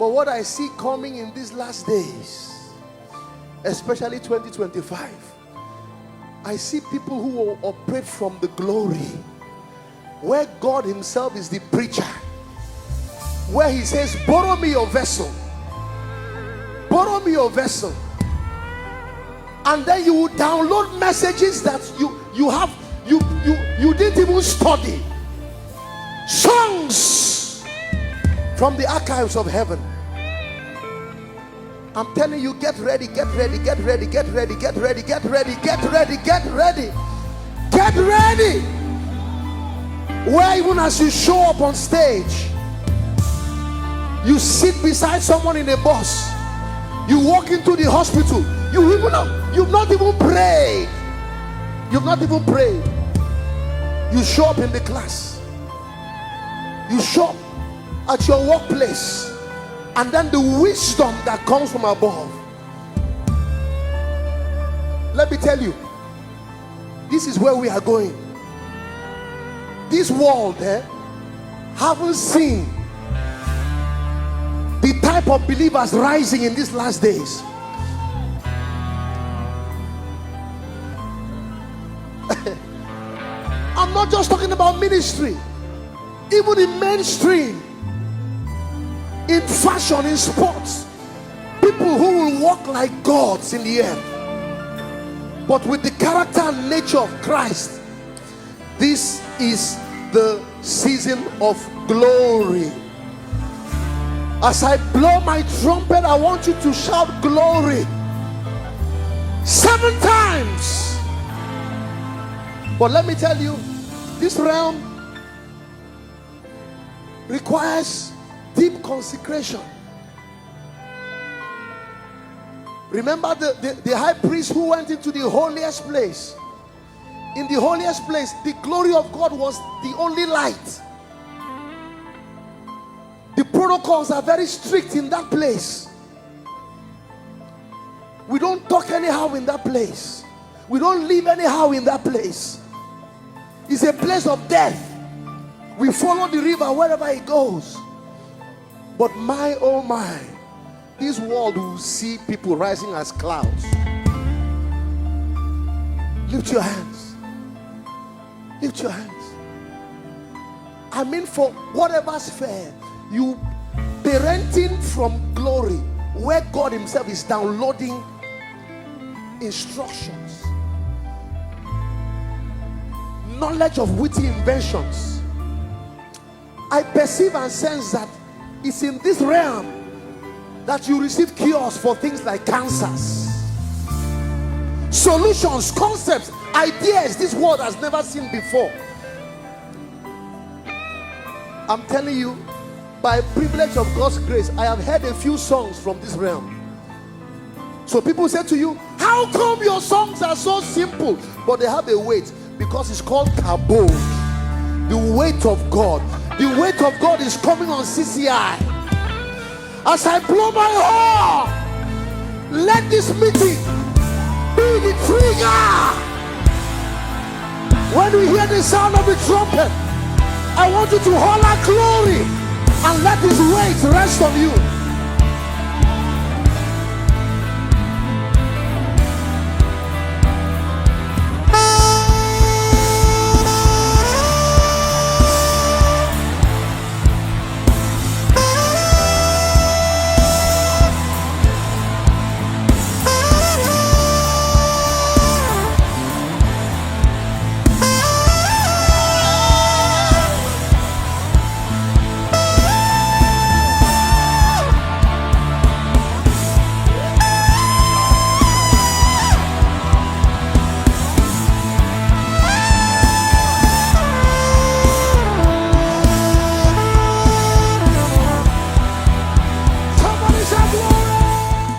But what I see coming in these last days, especially 2025, I see people who will operate from the glory, where God himself is the preacher, where he says, borrow me your vessel, borrow me your vessel. And then you will download messages that you didn't even study, songs from the archives of heaven. I'm telling you, get ready, get ready, get ready, get ready, get ready, get ready, get ready, get ready, get ready. Where even as you show up on stage, you sit beside someone in a bus, you walk into the hospital, you've not even prayed. You've not even prayed. You show up in the class, you show up at your workplace, and then the wisdom that comes from above. Let me tell you, this is where we are going. This world haven't seen the type of believers rising in these last days. I'm not just talking about ministry, even in mainstream, in fashion, in sports, people who will walk like gods in the earth, but with the character and nature of Christ. This is the season of glory. As I blow my trumpet, I want you to shout glory 7 times. But let me tell you, this realm requires deep consecration. Remember the high priest who went into the holiest place. In the holiest place, the glory of God was the only light. The protocols are very strict in that place. We don't talk anyhow in that place. We don't live anyhow in that place. It's a place of death. We follow the river wherever it goes. But my oh my, this world will see people rising as clouds. Lift your hands. Lift your hands. I mean, for whatever sphere, you parenting from glory, where God himself is downloading instructions, knowledge of witty inventions. I perceive and sense that it's in this realm that you receive cures for things like cancers, solutions, concepts, ideas this world has never seen before. I'm telling you, by privilege of God's grace, I have heard a few songs from this realm. So people say to you, how come your songs are so simple? But they have a weight, because it's called kabod, the weight of God. The weight of God is coming on CCI. As I blow my horn, let this meeting be the trigger. When we hear the sound of the trumpet, I want you to holler glory and let his weight rest on you.